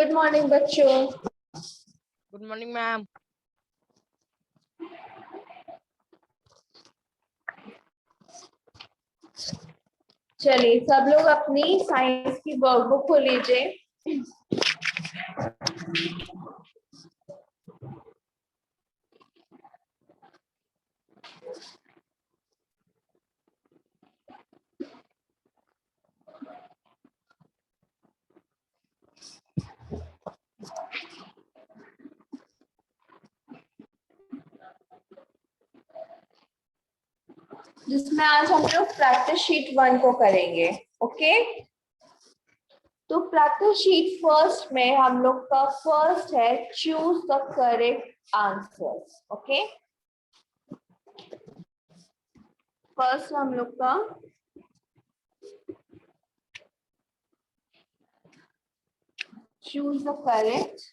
Good morning बच्चों। Good morning ma'am. चलिए सब लोग अपनी साइंस की वर्कबुक को लीजिए। जिसमें आज हम लोग प्रैक्टिस शीट 1 को करेंगे। ओके, तो प्रैक्टिस शीट फर्स्ट में हम लोग का फर्स्ट है choose the correct answer. Okay, first हम लोग का चूज द करेक्ट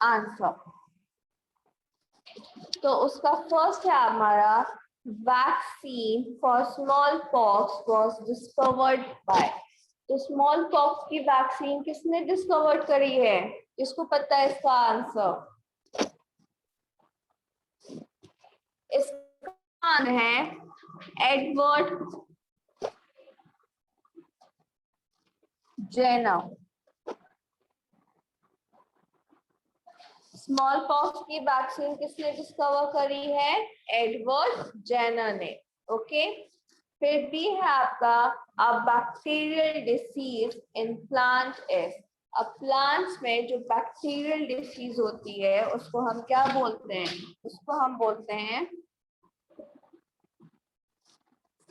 आंसर। तो उसका फर्स्ट है हमारा vaccine for small pox was discovered by. तो स्मॉल पॉक्स की वैक्सीन किसने डिस्कवर करी है? किसको पता है इसका आंसर? इसका नाम है एडवर्ड जेनर। स्मॉल पॉक्स की वैक्सीन किसने डिस्कवर करी है? एडवर्ड जेनर ने। ओके, फिर भी है आपका a bacterial disease in plant is. अब प्लांट्स में जो बैक्टीरियल डिसीज होती है उसको हम क्या बोलते हैं? उसको हम बोलते हैं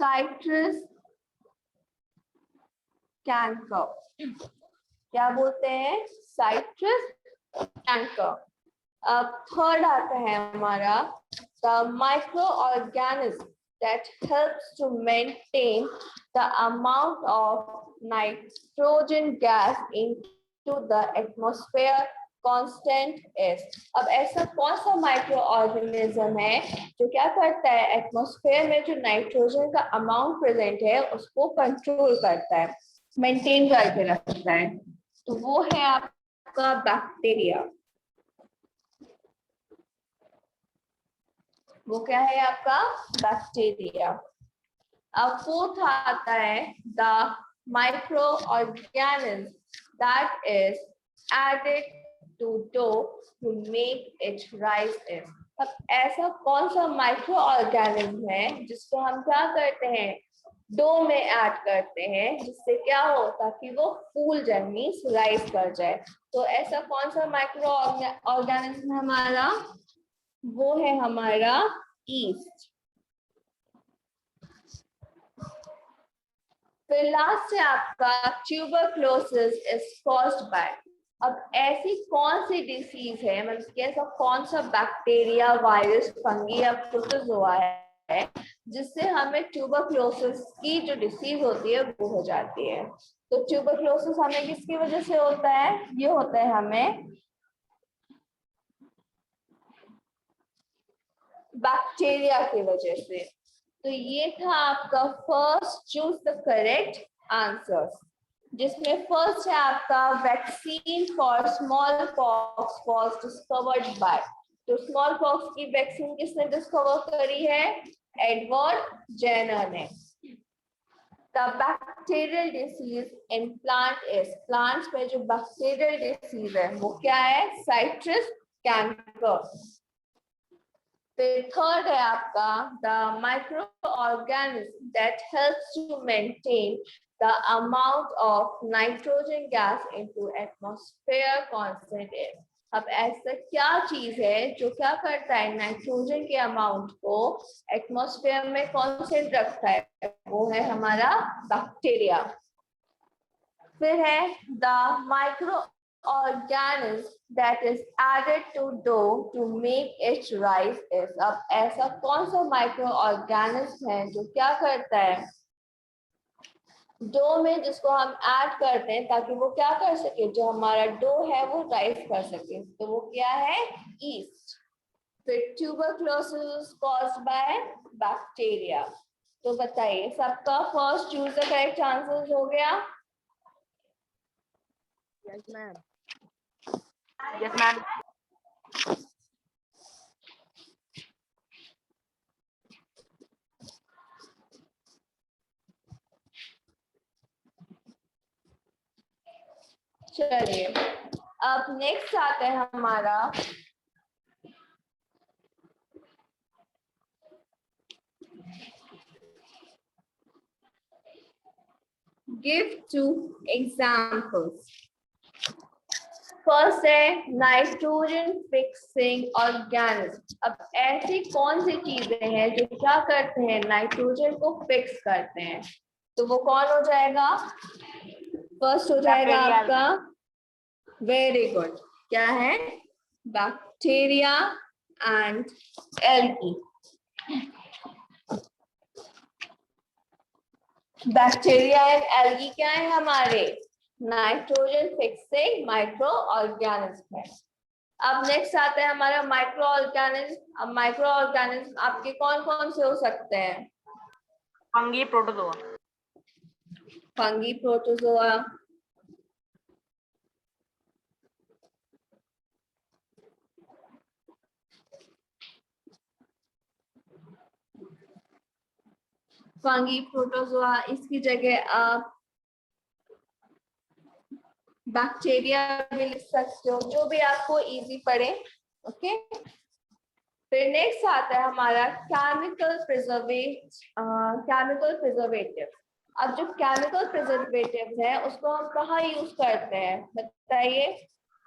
साइट्रस कैंकर। क्या बोलते हैं? Citrus canker. अब थर्ड आता है हमारा the micro organism that helps to maintain the amount of nitrogen gas into the atmosphere constant is। अब ऐसा कौन सा माइक्रो ऑर्गेनिज्म है जो क्या करता है? एटमॉस्फेयर में जो नाइट्रोजन का अमाउंट प्रेजेंट है उसको कंट्रोल करता है, मेंटेन करके रखता है। तो वो है आपका बैक्टीरिया। वो क्या है आपका? बैक्टीरिया। अब फोर्थ आता है the micro organism that is added to do to make it rise in. अब ऐसा कौन सा माइक्रो ऑर्गेनिज्म है जिसको हम क्या करते हैं? डो में ऐड करते हैं, जिससे क्या हो? ताकि वो फूल जाए, मींस राइस कर जाए। तो ऐसा कौन सा माइक्रो ऑर्गेनिज्म हमारा? वो है हमारा ईस्ट। फिर लास्ट है आपका ट्यूबरक्लोसिस इज कॉज्ड बाय। अब ऐसी कौन सी डिसीज है, मतलब कि ऐसा कौन सा बैक्टीरिया, वायरस, फंगी या प्रोटोजोआ है जिससे हमें ट्यूबरक्लोसिस की जो डिसीज होती है वो हो जाती है? तो ट्यूबरक्लोसिस हमें किसकी वजह से होता है? ये होता है हमें बैक्टीरिया की वजह से। तो ये था आपका first choose the correct answers, जिसमें फर्स्ट है आपका vaccine for small pox was discovered by. तो स्मॉल पॉक्स की वैक्सीन किसने डिस्कवर करी है? एडवर्ड जेनर ने। The bacterial disease in plant is. Plants में जो बैक्टीरियल डिसीज है वो क्या है? Citrus canker. फिर थर्ड है आपका the micro organism that helps to maintain the amount of nitrogen gas into atmosphere constant is. अब ऐसा क्या चीज है जो क्या करता है? नाइट्रोजन के अमाउंट को एटमॉस्फेयर में कांस्टेंट रखता है। वो है हमारा बैक्टीरिया। फिर है the micro organism that is added to dough to make it rise is। अब ऐसा कौन सा माइक्रो ऑर्गेनिज्म है जो क्या करता है? डो में जिसको हम ऐड करते हैं ताकि वो क्या कर सके? जो हमारा डो है वो राइस कर सके। तो वो क्या है? ईस्ट। फिर ट्यूबरक्लोसिस कॉज्ड बाय बैक्टीरिया। तो बताइए सबका first choose the correct answer हो गया। Yes, ma'am. Yes, ma'am. चलिए अब नेक्स्ट आता है हमारा गिव टू एग्जाम्पल्स। फर्स्ट है नाइट्रोजन फिक्सिंग ऑर्गेनिज्म। अब ऐसी कौन सी चीजें हैं जो क्या करते हैं, नाइट्रोजन को फिक्स करते हैं, तो वो कौन हो जाएगा? फर्स्ट हो जाएगा Bacteria. आपका, वेरी गुड, क्या है? Bacteria and algae. Bacteria and algae क्या है हमारे? नाइट्रोजन फिक्सिंग माइक्रो ऑर्गेनिज्म है। अब नेक्स्ट आता है हमारा माइक्रो ऑर्गेनिज्म। अब माइक्रो ऑर्गेनिज्म आपके कौन कौन से हो सकते हैं? Fungi, protozoa. Fungi, protozoa, fungi protozoa, इसकी जगह आप बैक्टीरिया भी लिख सकते हो, जो भी आपको इजी पड़े। ओके, फिर नेक्स्ट आता है हमारा केमिकल प्रिजर्वेटिव। अब जो केमिकल प्रिजर्वेटिव है उसको हम कहाँ यूज करते हैं, बताइए।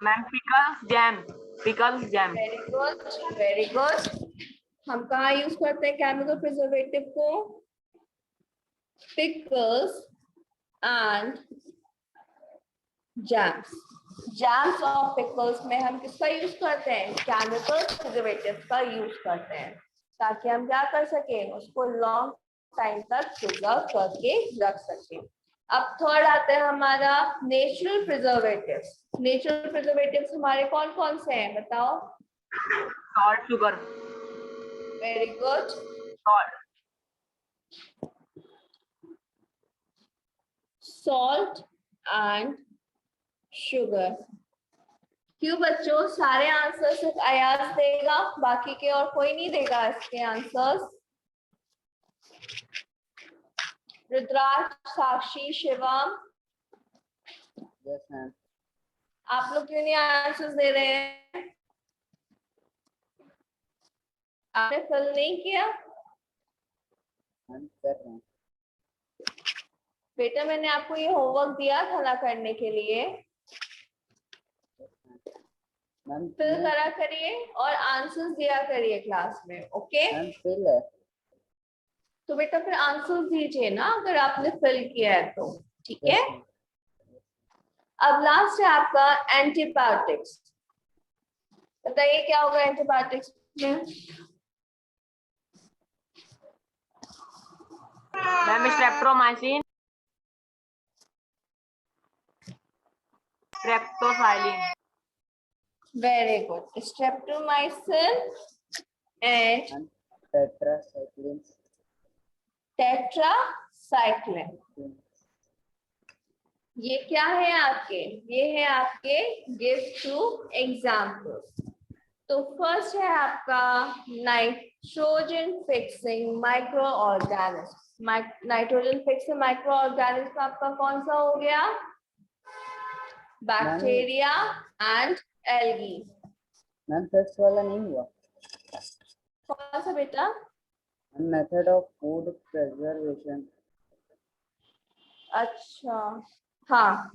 Ma'am, pickles, jam. Pickles, jam. Very good, very good. हम कहाँ यूज करते हैं केमिकल प्रिजर्वेटिव को? Pickles and jams. जैम्स और पिकल्स में हम किसका यूज करते हैं? केमिकल प्रिजर्वेटिव का यूज करते हैं, ताकि हम क्या कर सके, उसको लॉन्ग टाइम तक प्रिजर्व करके रख सके। अब थर्ड आता है हमारा नेचुरल प्रिजर्वेटिव्स। नेचुरल प्रिजर्वेटिव्स हमारे कौन कौन से हैं, बताओ। Salt, sugar. Very good, Salt. Salt and sugar. क्यों बच्चों, सारे आंसर सिर्फ अयाज देगा, बाकी के और कोई नहीं देगा इसके आंसर्स? रुद्राक्ष, साक्षी, शिवम, Yes, ma'am. आप लोग क्यों नहीं आंसर्स दे रहे हैं? आपने फिल नहीं किया? I'm कर रहा हूँ। बेटा मैंने आपको ये होमवर्क दिया था ना करने के लिए, मैम फिल करा करिए और आंसर्स दिया करिए क्लास में। ओके, मैम फिल है। तो बेटा फिर आंसर्स दीजिए ना अगर आपने फिल किया है तो, ठीक है। Yes, ma'am. अब लास्ट है आपका एंटीबायोटिक्स। बताइए क्या होगा एंटीबायोटिक्स में? Ma'am, streptomycin. Streptosilin. Very good, streptomycin and And tetracycline. Tetracycline. ये क्या है आपके? ये है आपके गिव टू एग्जाम्पल्स। तो फर्स्ट है आपका nitrogen fixing micro organism. Nitrogen fixing micro organism आपका कौन सा हो गया? Bacteria and algae. Ma'am first वाला नहीं हुआ। कौन सा बेटा? Method of food preservation. अच्छा, हाँ,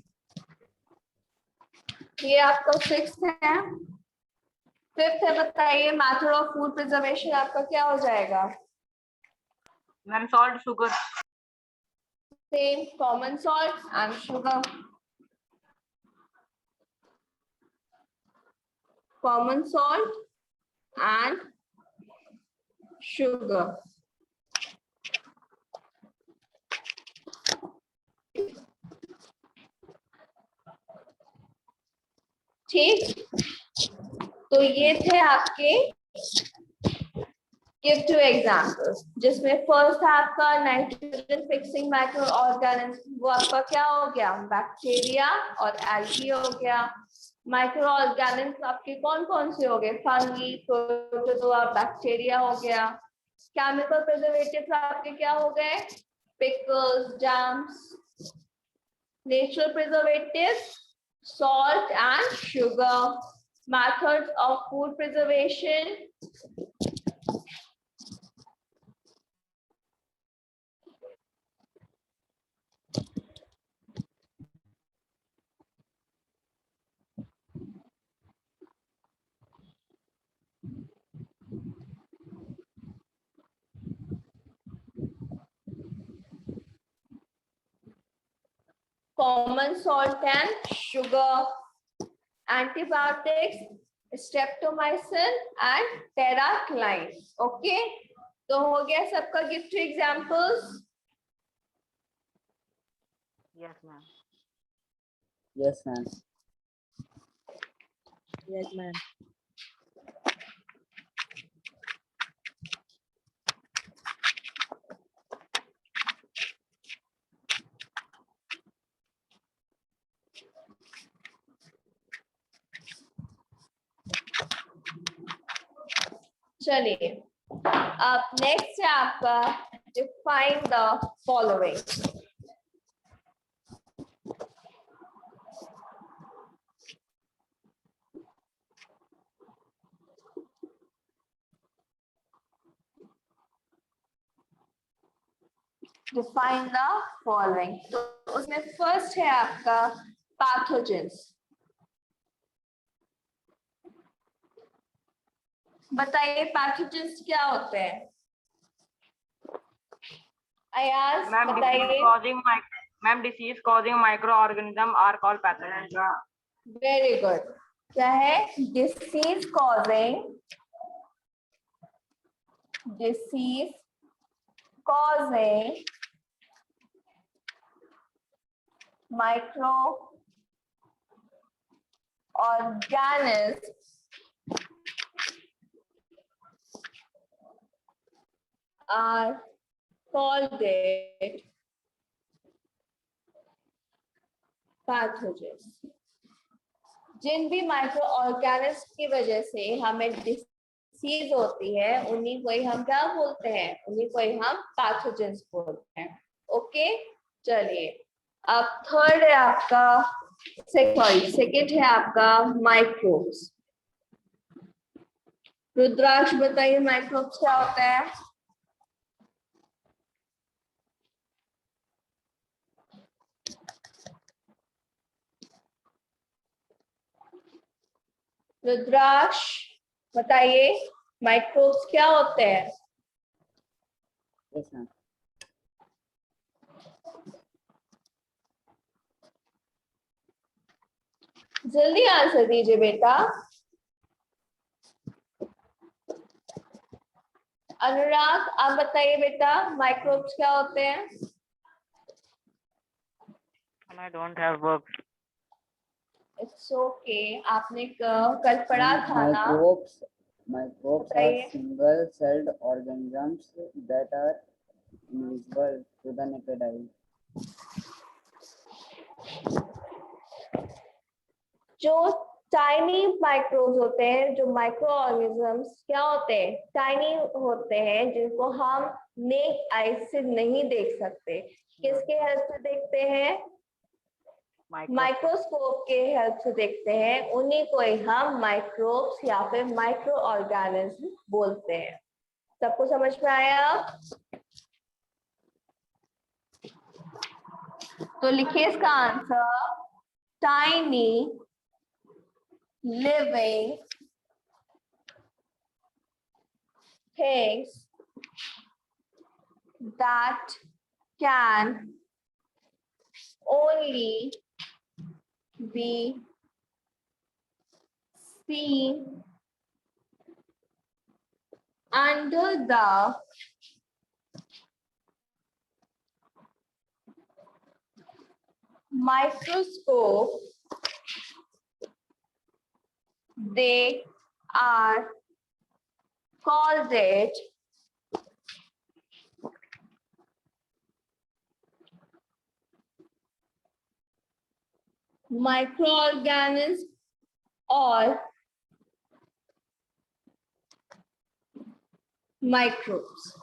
ये आपका सिक्स्थ है। फिफ्थ है, बताइए मेथड ऑफ फूड प्रिजर्वेशन आपका क्या हो जाएगा? Ma'am, salt, sugar. Same, common salt and sugar. Common salt and sugar. ठीक, तो ये थे आपके गिव टू एग्जाम्पल्स, जिसमें फर्स्ट है आपका नाइट्रोजन फिक्सिंग माइक्रो ऑर्गेनिज्म, वो आपका क्या हो गया, बैक्टीरिया और एल्गी हो गया। माइक्रो ऑर्गेनिज्म आपके कौन कौन से हो गए, फंगी, प्रोटोजोआ, बैक्टीरिया हो गया। केमिकल प्रिजर्वेटिव्स आपके क्या हो गए, pickles, jams. Natural preservatives, salt and sugar. Methods of food preservation, common salt and sugar. Antibiotics, streptomycin and terracline. Okay, तो हो गया सबका gift examples. Yes, ma'am. Yes, ma'am. Yes, ma'am. चलिए, अब नेक्स्ट है आपका define the following. Define the following, तो उसमें फर्स्ट है आपका पैथोजेंस। बताइए पैथोजेंस क्या होते हैं, अयाज Ma'am, बताइए। disease causing microorganism are called pathogens. Very good, क्या है, disease causing micro organism are called it pathogens। जिन भी माइक्रो ऑर्गेनिज्म की वजह से हमें डिसीज होती है, उन्हीं को ही हम क्या बोलते हैं, उन्हीं को ही हम पैथोजेंस बोलते हैं। ओके, चलिए अब थर्ड है आपका, सॉरी सेकंड है आपका माइक्रोब्स। रुद्राक्ष बताइए माइक्रोब्स क्या होता है। रुद्राक्ष बताइए माइक्रोब्स क्या होते हैं। Yes, ma'am. जल्दी आंसर दीजिए बेटा। अनुराग आप बताइए बेटा माइक्रोब्स क्या होते हैं। I don't have work. It's okay, आपने कल पढ़ा था ना। Microbes are बताइए। single-celled organisms that are invisible to the naked eye. जो टाइनी माइक्रोब्स होते हैं, जो माइक्रो ऑर्गेनिजम्स क्या होते हैं, टाइनी होते हैं, जिनको हम नेक आई से नहीं देख सकते। किसके हेल्प से देखते हैं, माइक्रोस्कोप के हेल्प से देखते हैं। उन्हीं को ही हम माइक्रोब्स या फिर माइक्रो ऑर्गेनिज्म बोलते हैं। सबको समझ में आया। तो लिखिए इसका answer, tiny living things that can only be seen under the microscope. They are called it microorganisms or microbes.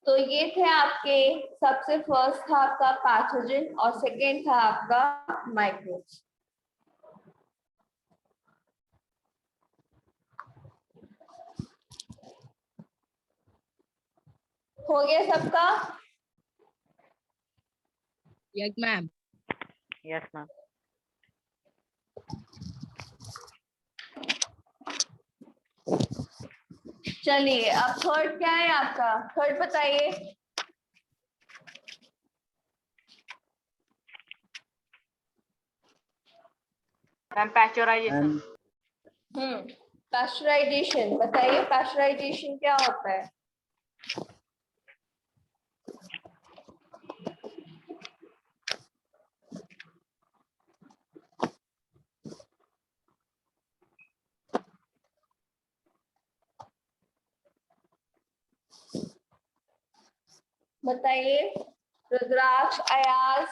तो ये थे आपके, सबसे फर्स्ट था आपका पैथोजन और सेकेंड था आपका माइक्रोब्स। हो गया सबका? Yes, ma'am. Yes, ma'am. चलिए अब थर्ड क्या है आपका? थर्ड बताइए। Ma'am, pasteurization. पैस्चराइजेशन बताइए, पैस्चराइजेशन क्या होता है? बताइए रुद्राक्ष, अयाज।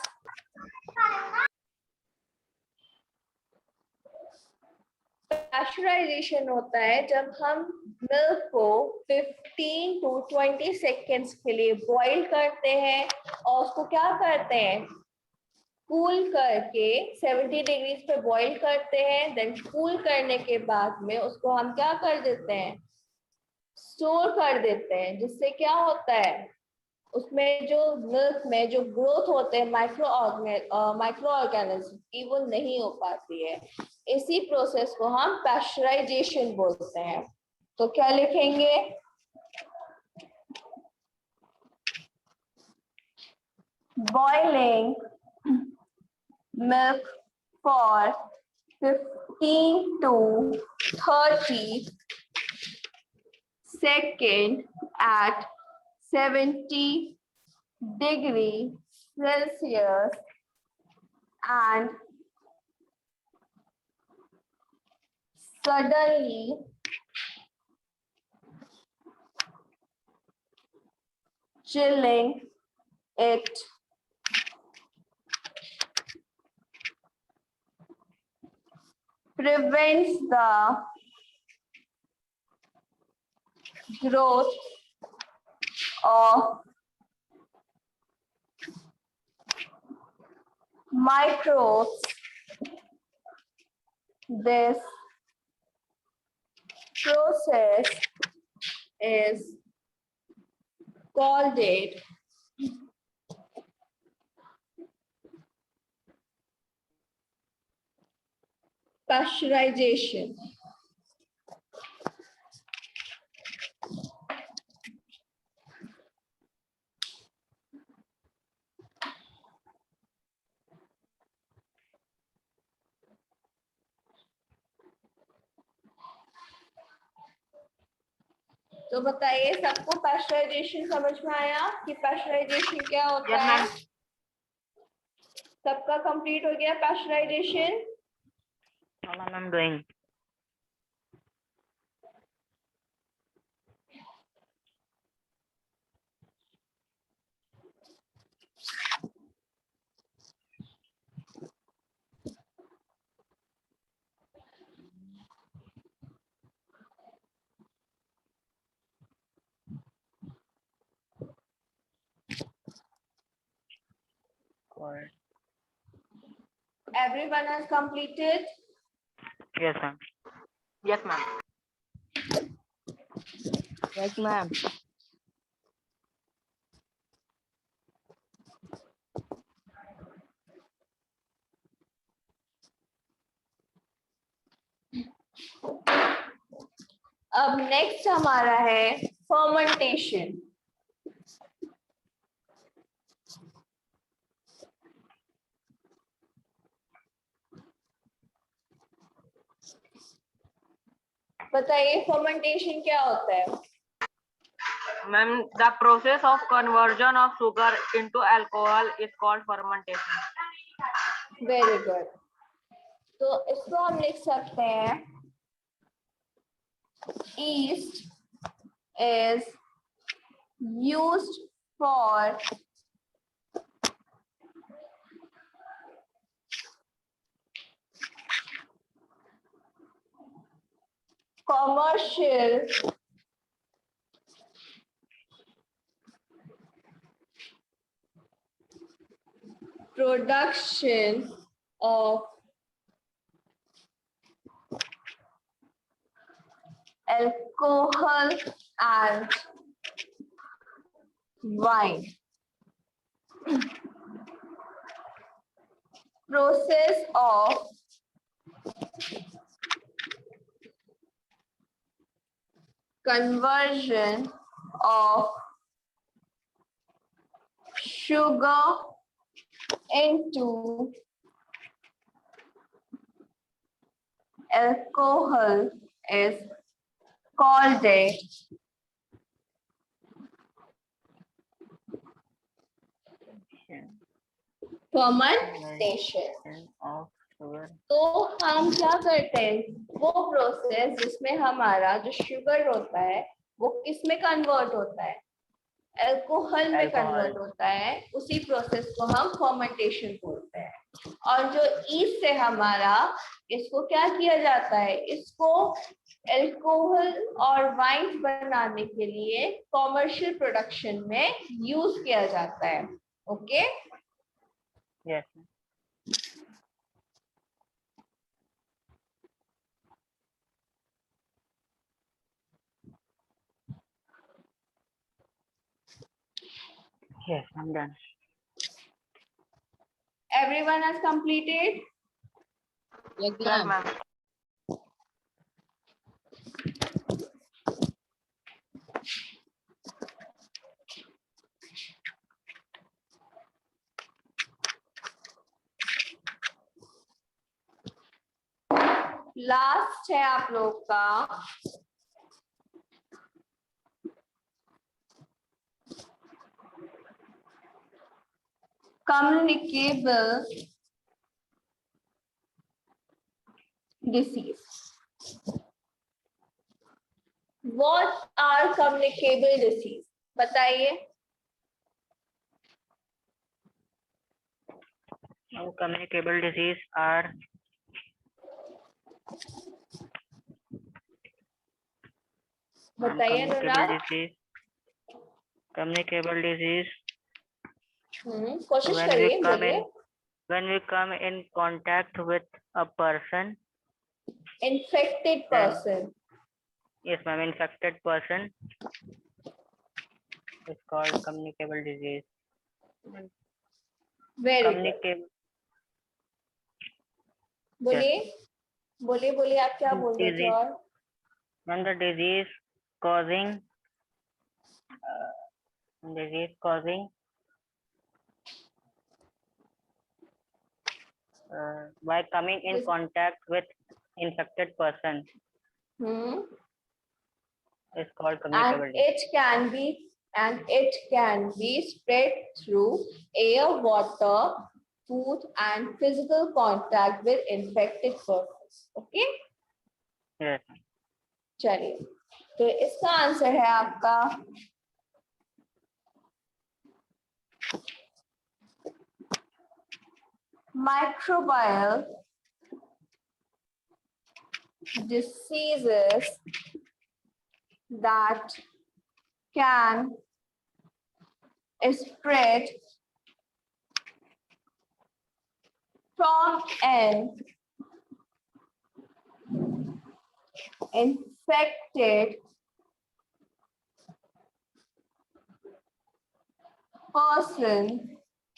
पैस्चराइजेशन होता है जब हम मिल्क को 15 to 20 सेकेंड्स के लिए बॉईल करते हैं और उसको क्या करते हैं, कूल करके 70 डिग्रीज पे बॉईल करते हैं। देन कूल करने के बाद में उसको हम क्या कर देते हैं, स्टोर कर देते हैं, जिससे क्या होता है, उसमें जो मिल्क में जो ग्रोथ होते हैं माइक्रो ऑर्गेनिज्म की, वो नहीं हो पाती है। इसी प्रोसेस को हम पैस्चराइजेशन बोलते हैं। तो क्या लिखेंगे? Boiling milk for 15 to 30 seconds at 70 degree Celsius and suddenly chilling it prevents the growth of microbes. This process is called it pasteurization. तो बताइए सबको पैस्चराइजेशन समझ में आया कि पैस्चराइजेशन क्या होता Yes, है? ma'am. सबका कंप्लीट हो गया pasteurisation? No, ma'am, I'm doing. Correct. Everyone has completed? Yes, ma'am. Yes, ma'am. Yes, ma'am. अब नेक्स्ट हमारा है फर्मेंटेशन। बताइए फर्मेंटेशन क्या होता है? Ma'am, the process of conversion of sugar into alcohol is called fermentation. Very good. तो इसको हम लिख सकते हैं, yeast is used for commercial production of alcohol and wine. Process of conversion of sugar into alcohol is called a fermentation. of sugar. तो हम क्या करते हैं, वो प्रोसेस जिसमें हमारा जो शुगर होता है वो किस में कन्वर्ट होता है, अल्कोहल में Alcohol. कन्वर्ट होता है, उसी प्रोसेस को हम फर्मेंटेशन बोलते हैं। और जो ईस्ट से हमारा इसको क्या किया जाता है, इसको अल्कोहल और वाइन बनाने के लिए कॉमर्शियल प्रोडक्शन में यूज किया जाता है। Okay Yes. Yes, I'm done. everyone has completed? Yes, Yes, ma'am. ma'am. Last है आप लोग का communicable disease. What are communicable disease? बताइए। Communicable disease are बताइए अनुराग। communicable disease कोशिश when करिए, we come बोलिए। in when we come in contact with a person. Infected person. Yes, ma'am. Infected person is called communicable disease. Very good. Communicable बोलिए बोलिए बोलिए, आप क्या बोल रहे थे? Disease. और when the disease causing by coming in Yes. contact with infected person hmm, is called and communicable disease. it can be spread through air, water, food, and physical contact with infected persons. Okay? Yes. चलिए, तो इसका answer है आपका microbial diseases that can spread from an infected person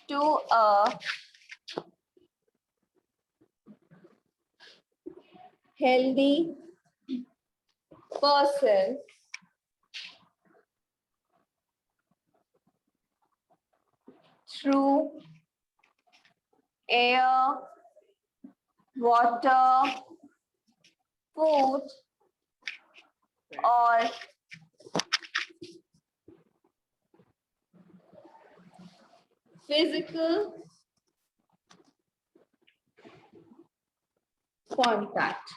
to a healthy person through air, water, food, or physical contact.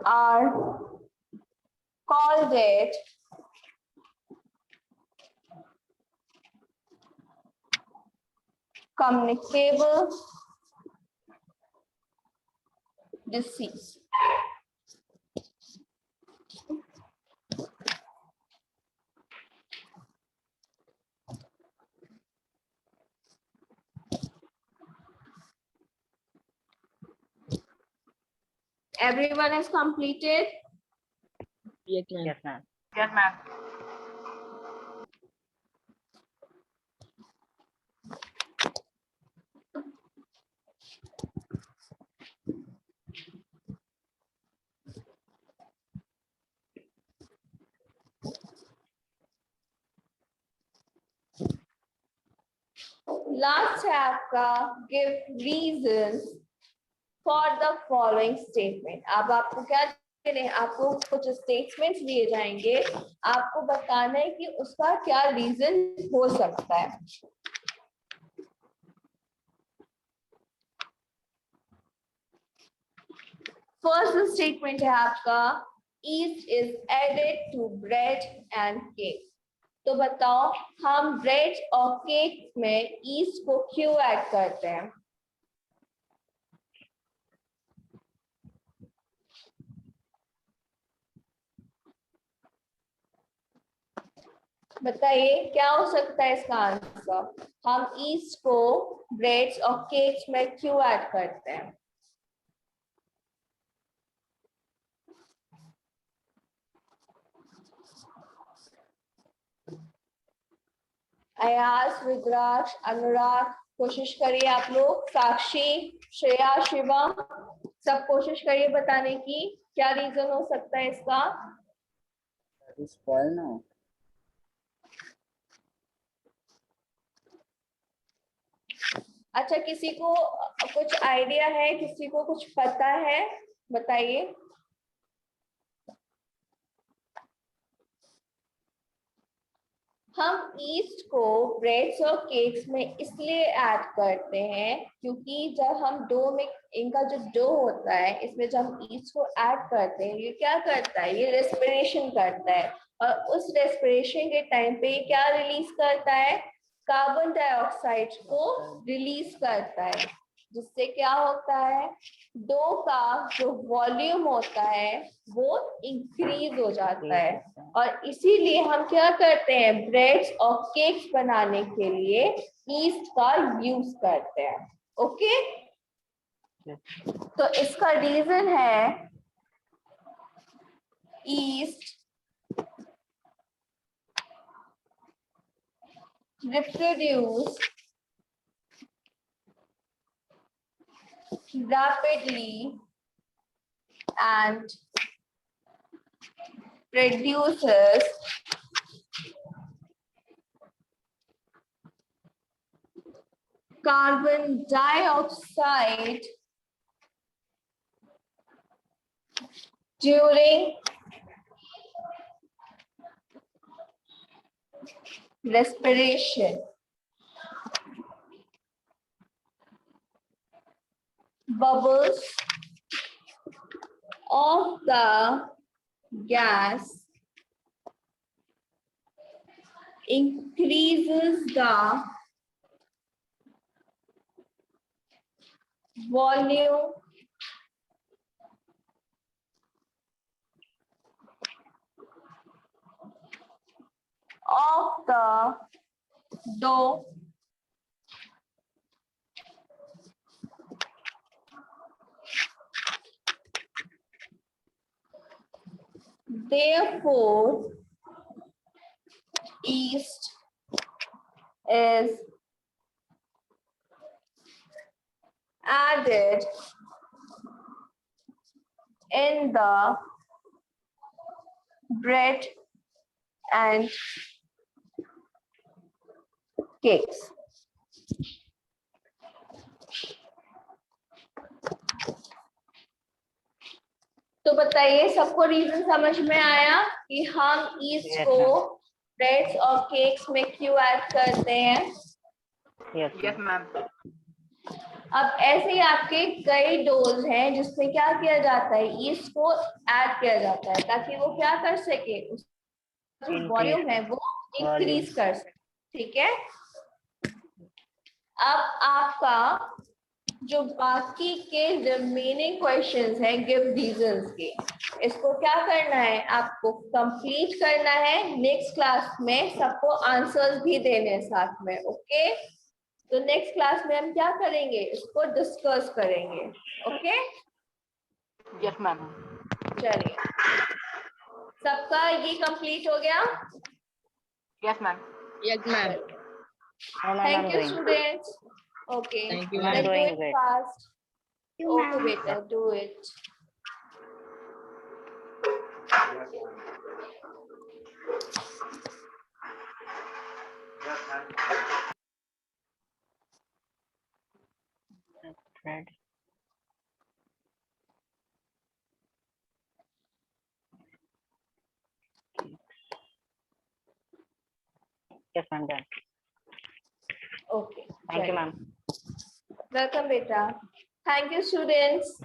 are called it communicable disease. Everyone has completed? Yes, ma'am. Yes, ma'am. Yes, ma'am. Last है आपका give reasons for the following statement. अब आपको क्या करें, आपको कुछ statements दिए जाएंगे, आपको बताना है कि उसका क्या रीजन हो सकता है। फर्स्ट स्टेटमेंट है आपका yeast is added to bread and cake. तो बताओ हम ब्रेड और केक में ईस्ट को क्यों ऐड करते हैं? बताइए क्या हो सकता है इसका आंसर? हम ईस्ट को ब्रेड्स और केक्स में क्यों ऐड करते हैं? अयास, विद्राज, अनुराग, कोशिश करिए आप लोग। साक्षी, श्रेया, शिवम, सब कोशिश करिए बताने की क्या रीजन हो सकता है इसका। Spoil now. अच्छा, किसी को कुछ आइडिया है, किसी को कुछ पता है, बताइए। हम ईस्ट को ब्रेड्स और केक्स में इसलिए ऐड करते हैं क्योंकि जब हम डो में, इनका जो डो होता है इसमें जब हम ईस्ट को ऐड करते हैं, ये क्या करता है, ये रेस्पिरेशन करता है और उस रेस्पिरेशन के टाइम पे ये क्या रिलीज करता है, कार्बन डाइऑक्साइड को रिलीज करता है, जिससे क्या होता है, डो का जो वॉल्यूम होता है वो इंक्रीज हो जाता है। और इसीलिए हम क्या करते हैं, ब्रेड्स और केक्स बनाने के लिए ईस्ट का यूज करते हैं। ओके, तो इसका रीजन है east reproduce rapidly and produces carbon dioxide during respiration. Bubbles of the gas increases the volume of the dough therefore yeast is added in the bread and cakes. तो बताइए सबको reason समझ में आया कि हम ईस्ट को ब्रेड्स और केक्स में क्यों ऐड करते हैं? Yes, ma'am. अब ऐसे ही आपके कई डोज हैं जिसमें क्या किया जाता है, ईस्ट को ऐड किया जाता है ताकि वो क्या कर सके, जो वॉल्यूम है वो इंक्रीज कर सके। ठीक है, अब आपका जो बाकी के रिमेनिंग क्वेश्चंस हैं गिव रीजंस के, इसको क्या करना है, आपको कंप्लीट करना है। नेक्स्ट क्लास में सबको आंसर्स भी देने हैं साथ में। ओके, तो नेक्स्ट क्लास में हम क्या करेंगे, इसको डिस्कस करेंगे। Okay, Yes, ma'am. चलिए, सबका ये कंप्लीट हो गया। Yes, ma'am. Yes, ma'am. Thank you students. Okay, Thank you, let's ma'am. do it fast. Okay, beta, do it. Thread. Yes, ma'am. Done. Okay, Thank you, ma'am. welcome beta. Thank you students.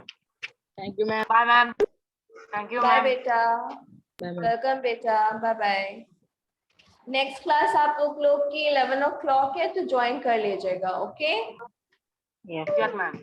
Thank you, ma'am. Bye, ma'am. Thank you, Bye ma'am. beta. Bye, ma'am. Welcome beta. Bye bye. Next class आप लोग की 11 o'clock है तो join कर लीजिएगा। Okay Yes. Yes, ma'am.